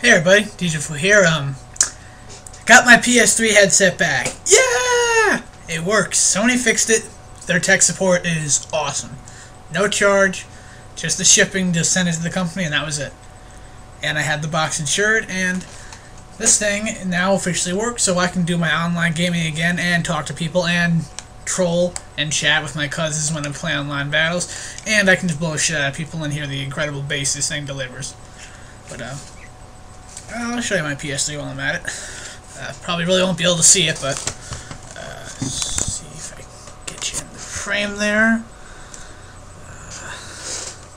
Hey everybody, djufu here. Got my PS3 headset back. Yeah! It works. Sony fixed it. Their tech support is awesome. No charge, just the shipping, just send it to the company, and that was it. And I had the box insured, and this thing now officially works, so I can do my online gaming again and talk to people and troll and chat with my cousins when I play online battles, and I can just blow the shit out of people and hear the incredible bass this thing delivers. But I'll show you my PS3 while I'm at it. Probably really won't be able to see it, but see if I can get you in the frame there.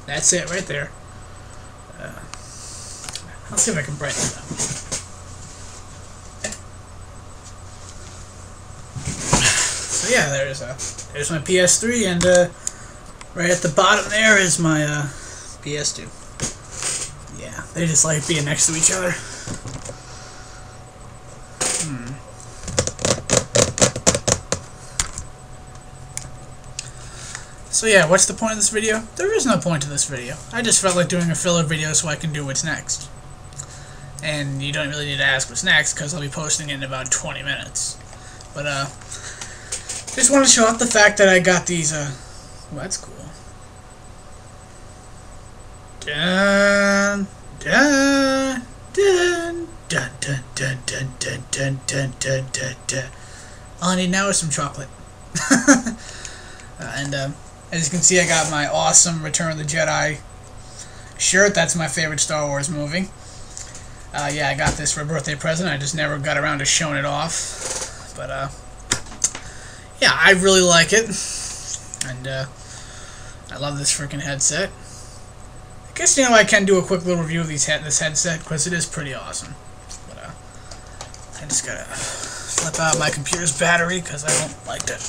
That's it right there. Let's see if I can brighten it up. So yeah, there's my PS3, and right at the bottom there is my PS2. Yeah, they just like being next to each other. So yeah, what's the point of this video? There is no point to this video. I just felt like doing a filler video so I can do what's next. And you don't really need to ask what's next, because I'll be posting it in about 20 minutes. But just want to show off the fact that I got these, well, that's cool. Dun, dun, dun, dun, dun, dun, dun, dun, dun, dun, dun, dun, dun. All I need now is some chocolate. And as you can see, I got my awesome Return of the Jedi shirt. That's my favorite Star Wars movie. Yeah, I got this for a birthday present. I just never got around to showing it off. But yeah, I really like it. And I love this freaking headset. I guess, you know, I can do a quick little review of this headset, because it is pretty awesome. But I just gotta flip out my computer's battery, because I don't like that.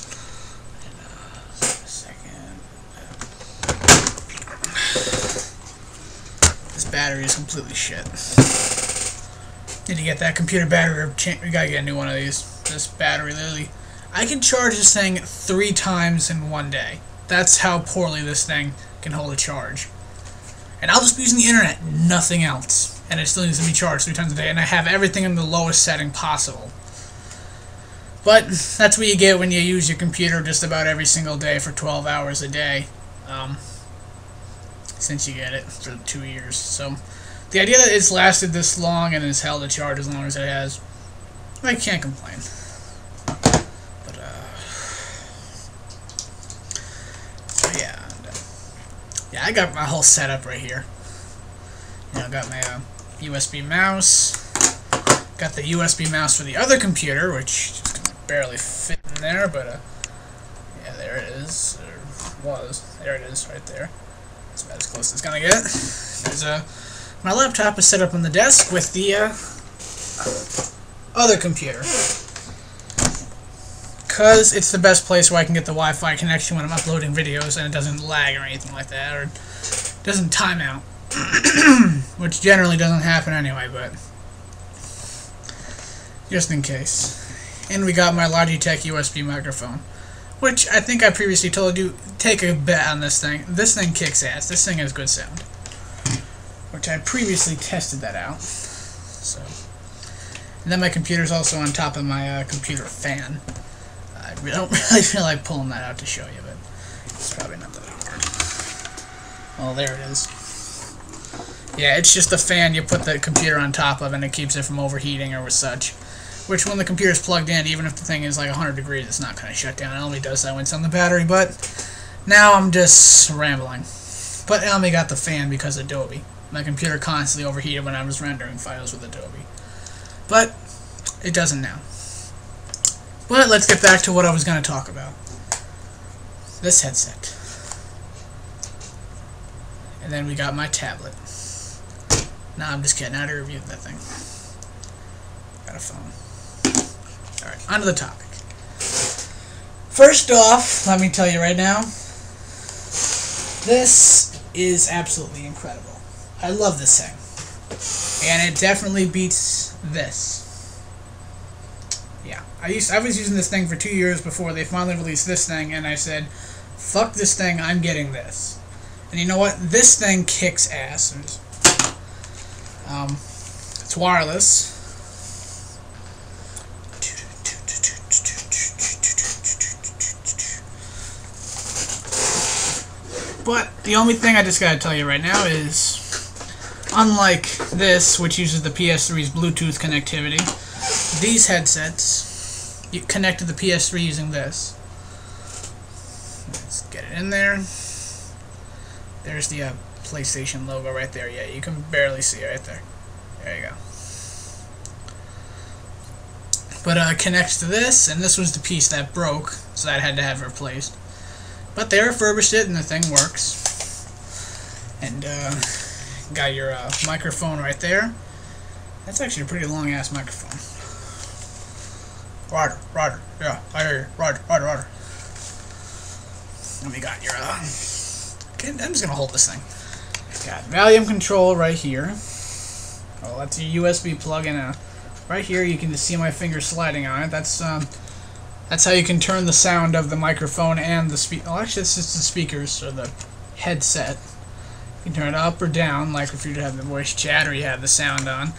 This battery is completely shit. Need to get that computer battery. We gotta get a new one of these. This battery, literally, I can charge this thing 3 times in one day. That's how poorly this thing can hold a charge. And I'll just be using the internet, nothing else. And it still needs to be charged 3 times a day, and I have everything in the lowest setting possible. But that's what you get when you use your computer just about every single day for 12 hours a day. Since you get it for 2 years. So the idea that it's lasted this long and has held a charge as long as it has, I can't complain. But so yeah. Yeah, I got my whole setup right here. You know, I got my USB mouse. Got the USB mouse for the other computer, which just gonna barely fit in there, but yeah, there it is. Or was. There it is, right there. That's about as close as it's gonna get. There's my laptop is set up on the desk with the other computer, because it's the best place where I can get the Wi-Fi connection when I'm uploading videos, and it doesn't lag or anything like that, or doesn't time out, which generally doesn't happen anyway, but just in case. And we got my Logitech USB microphone, which I think I previously told you, take a bet on this thing. This thing kicks ass. This thing has good sound, which I previously tested that out. So, and then my computer's also on top of my computer fan. I don't really feel like pulling that out to show you, but it's probably not that hard. Well, there it is. Yeah, it's just a fan you put the computer on top of, and it keeps it from overheating or such. Which, when the computer's plugged in, even if the thing is like 100 degrees, it's not going to shut down. It only does that when it's on the battery, but now I'm just rambling. But I only got the fan because of Adobe. My computer constantly overheated when I was rendering files with Adobe. But it doesn't now. But let's get back to what I was going to talk about. This headset. And then we got my tablet. Nah, I'm just kidding. I already reviewed that thing. Got a phone. Alright, on to the topic. First off, let me tell you right now, this is absolutely incredible. I love this thing. And it definitely beats this. Yeah, I was using this thing for 2 years before they finally released this thing, and I said, fuck this thing, I'm getting this. And you know what? This thing kicks ass. It's wireless. But the only thing I just gotta tell you right now is, unlike this, which uses the PS3's Bluetooth connectivity, these headsets, you connect to the PS3 using this. Let's get it in there. There's the PlayStation logo right there. Yeah, you can barely see it right there. There you go. But connects to this, and this was the piece that broke, so I had to have it replaced. But they refurbished it, and the thing works. And got your microphone right there. That's actually a pretty long-ass microphone. Roger, yeah, I hear you. Roger. And we got your, okay, I'm just gonna hold this thing. Got volume control right here. Oh, that's your USB plug in. Right here, you can just see my finger sliding on it. That's how you can turn the sound of the microphone and the oh, actually, it's just the speakers or the headset. You can turn it up or down, like if you have the voice chat or you have the sound on.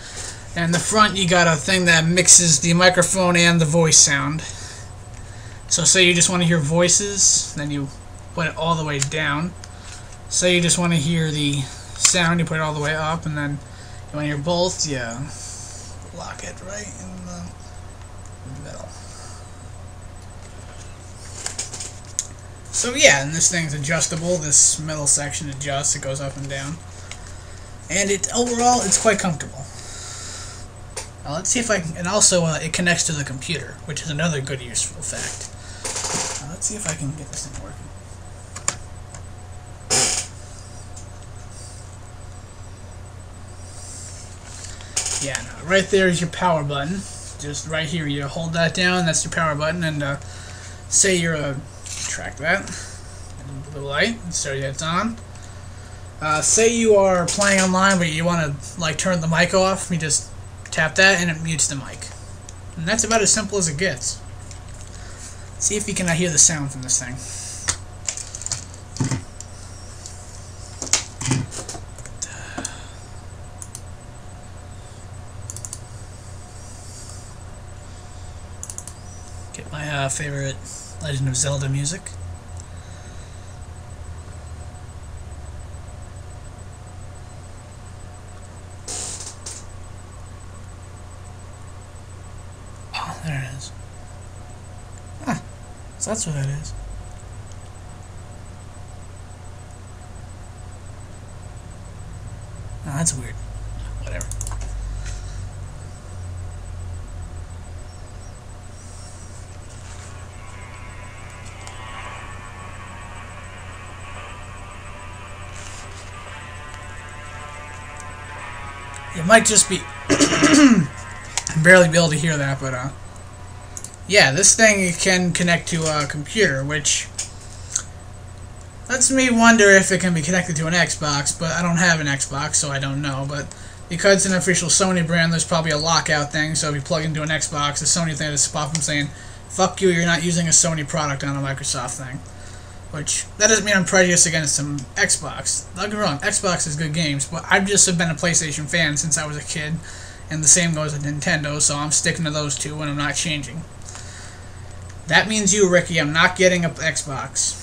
And in the front, you got a thing that mixes the microphone and the voice sound. So say you just want to hear voices, then you put it all the way down. Say you just want to hear the sound, you put it all the way up, and then you want to hear both, you lock it right in the middle. So yeah, and this thing's adjustable. This middle section adjusts, it goes up and down. And overall, it's quite comfortable. Now let's see if I can, and also it connects to the computer, which is another good useful fact. Let's see if I can get this thing working. Yeah, no, right there is your power button. Just right here, you hold that down, that's your power button, and say you're track that, and blue light, so it's on. Say you are playing online, but you want to like turn the mic off, you just tap that and it mutes the mic. And that's about as simple as it gets. See if you can hear the sound from this thing. Get my favorite Legend of Zelda music. Oh, there it is. Huh. So that's what that is. Oh, that's weird. Whatever. You might just be barely be able to hear that, but yeah, this thing can connect to a computer, which lets me wonder if it can be connected to an Xbox, but I don't have an Xbox, so I don't know. But because it's an official Sony brand, there's probably a lockout thing, so if you plug into an Xbox, the Sony thing will stop them saying, fuck you, you're not using a Sony product on a Microsoft thing. Which, that doesn't mean I'm prejudiced against some Xbox. Don't get me wrong, Xbox is good games, but I've just been a PlayStation fan since I was a kid, and the same goes with Nintendo, so I'm sticking to those two and I'm not changing. That means you, Ricky, I'm not getting an Xbox.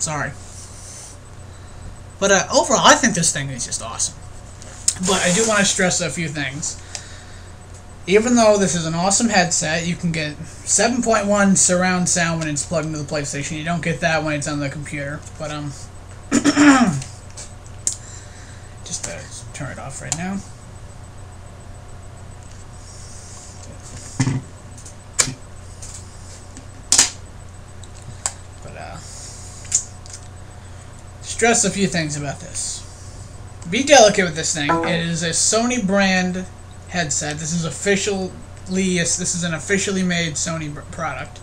Sorry. But overall, I think this thing is just awesome. But I do want to stress a few things. Even though this is an awesome headset, you can get 7.1 surround sound when it's plugged into the PlayStation. You don't get that when it's on the computer. But just turn it off right now. But stress a few things about this. Be delicate with this thing. It is a Sony brand headset. This is an officially made Sony product.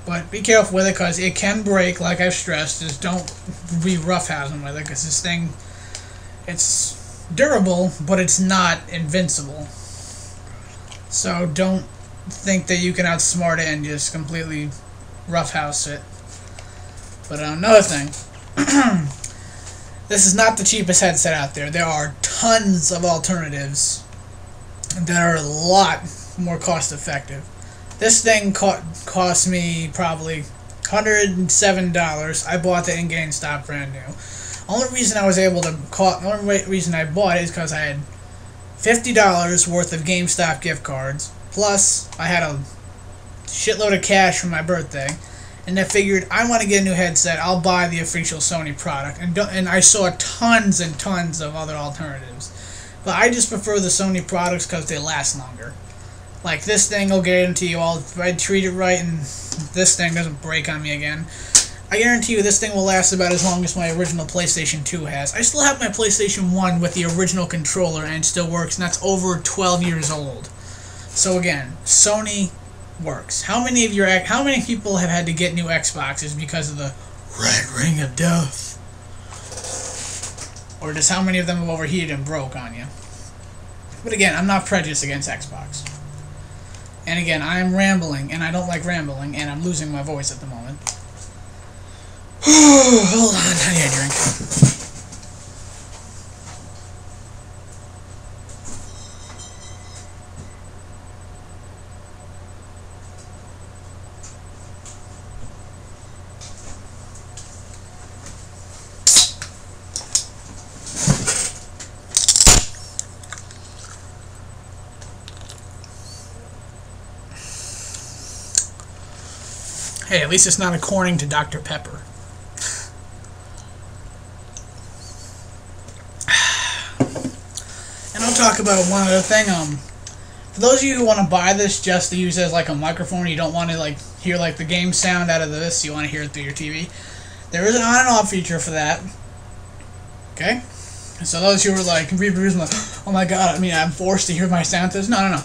But be careful with it because it can break, like I've stressed. Just don't be roughhousing with it because this thing, it's durable, but it's not invincible. So don't think that you can outsmart it and just completely roughhouse it. But another thing, This is not the cheapest headset out there. There are tons of alternatives that are a lot more cost effective. This thing cost me probably $107. I bought it in GameStop brand new. Only reason I was able to only reason I bought it is because I had $50 worth of GameStop gift cards, plus I had a shitload of cash from my birthday, and I figured I want to get a new headset. I'll buy the official Sony product, and I saw tons and tons of other alternatives, but I just prefer the Sony products because they last longer. Like this thing, I'll guarantee you, if I treat it right and this thing doesn't break on me again, I guarantee you this thing will last about as long as my original PlayStation 2 has. I still have my PlayStation 1 with the original controller and it still works, and that's over 12 years old. So again, Sony works. How many people have had to get new Xboxes because of the red ring of death? Or just how many of them have overheated and broke on you? But again, I'm not prejudiced against Xbox. And again, I am rambling, and I don't like rambling, and I'm losing my voice at the moment. Hold on, I need a drink. Hey, at least it's not according to Dr. Pepper. And I'll talk about one other thing. For those of you who want to buy this just to use as like a microphone, you don't want to like hear like the game sound out of this, you want to hear it through your TV. There is an on and off feature for that. Okay? And so those who are like reviews like, oh my god, I mean I'm forced to hear my sound through this. No.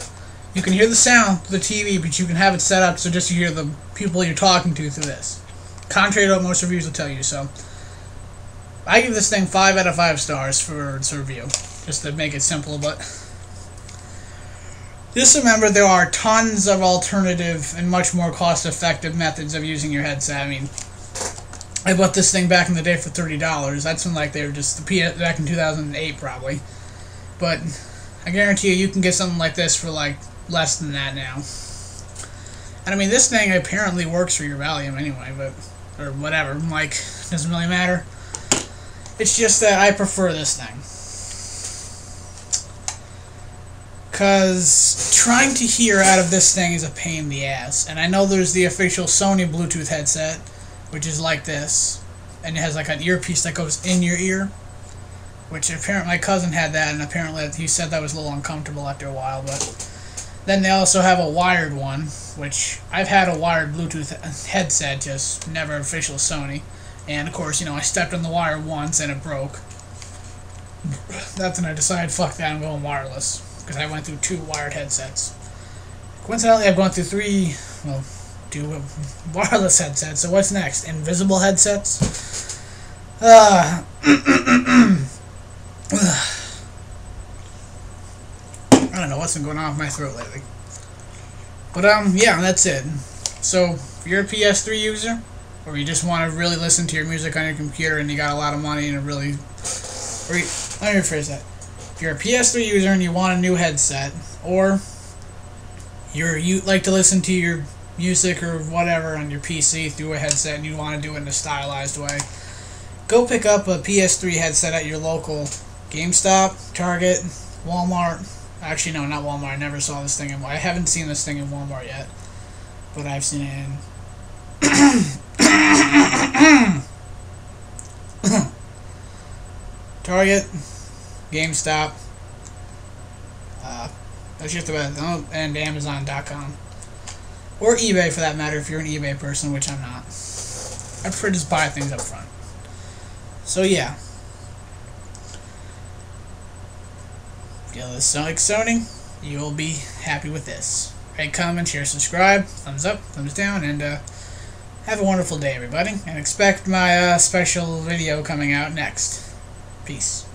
You can hear the sound through the TV, but you can have it set up so just you hear the people you're talking to through this. Contrary to what most reviews will tell you, so I give this thing 5 out of 5 stars for its review, just to make it simple, but just remember there are tons of alternative and much more cost-effective methods of using your headset. I mean, I bought this thing back in the day for $30. That's when like they were just back in 2008 probably, but I guarantee you can get something like this for like less than that now. And I mean, this thing apparently works for your volume anyway, but or whatever, like, doesn't really matter. It's just that I prefer this thing. Because trying to hear out of this thing is a pain in the ass. And I know there's the official Sony Bluetooth headset, which is like this. And it has like an earpiece that goes in your ear. Which apparently my cousin had that, and apparently he said that was a little uncomfortable after a while. But then they also have a wired one, which I've had a wired Bluetooth headset, just never official Sony. And of course, you know, I stepped on the wire once and it broke. That's when I decided, fuck that, I'm going wireless. Because I went through 2 wired headsets. Coincidentally, I've gone through 2 wireless headsets. So what's next? Invisible headsets? I don't know what's been going on with my throat lately. But yeah, that's it. So if you're a PS3 user, or you just want to really listen to your music on your computer and you got a lot of money and let me rephrase that. If you're a PS3 user and you want a new headset, or you like to listen to your music or whatever on your PC through a headset and you want to do it in a stylized way, go pick up a PS3 headset at your local GameStop, Target, Walmart. Actually, no, not Walmart. I never saw this thing in Walmart. I haven't seen this thing in Walmart yet, but I've seen it in Target, GameStop, that's just about, and Amazon.com. Or eBay for that matter, if you're an eBay person, which I'm not. I prefer to just buy things up front. So yeah. If you like Sony, you will be happy with this. Rate, comment, share, subscribe, thumbs up, thumbs down, and have a wonderful day, everybody. And expect my special video coming out next. Peace.